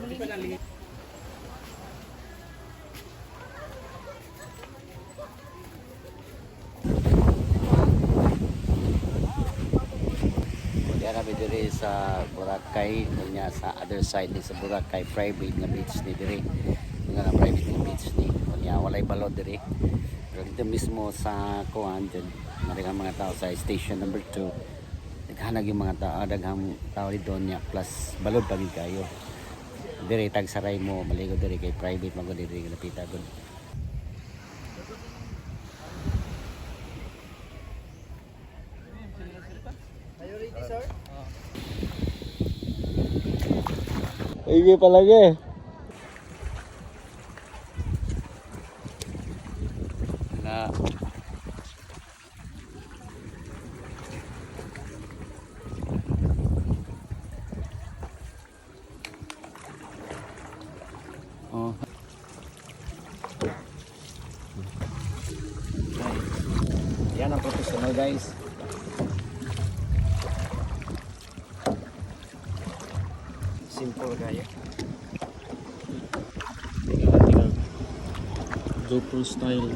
Kaya kami diri sa Boracay, kanya sa other side ni sa Boracay, private na beach ni diri. Nga na private na beach ni. Kanya walay balod diri. Pero dito mismo sa kuan dyan, narigang mga tao sa station number 2. Naghanag yung mga tao, daghang tao dito niya plus balod pagid kayo. Diri tag saray mo, maligo diri kay private magod diri napita gud. Sige palagi. Na. Oh. Yan ang professional guys. Simple kaya. GoPro style.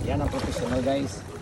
Yan ang professional guys.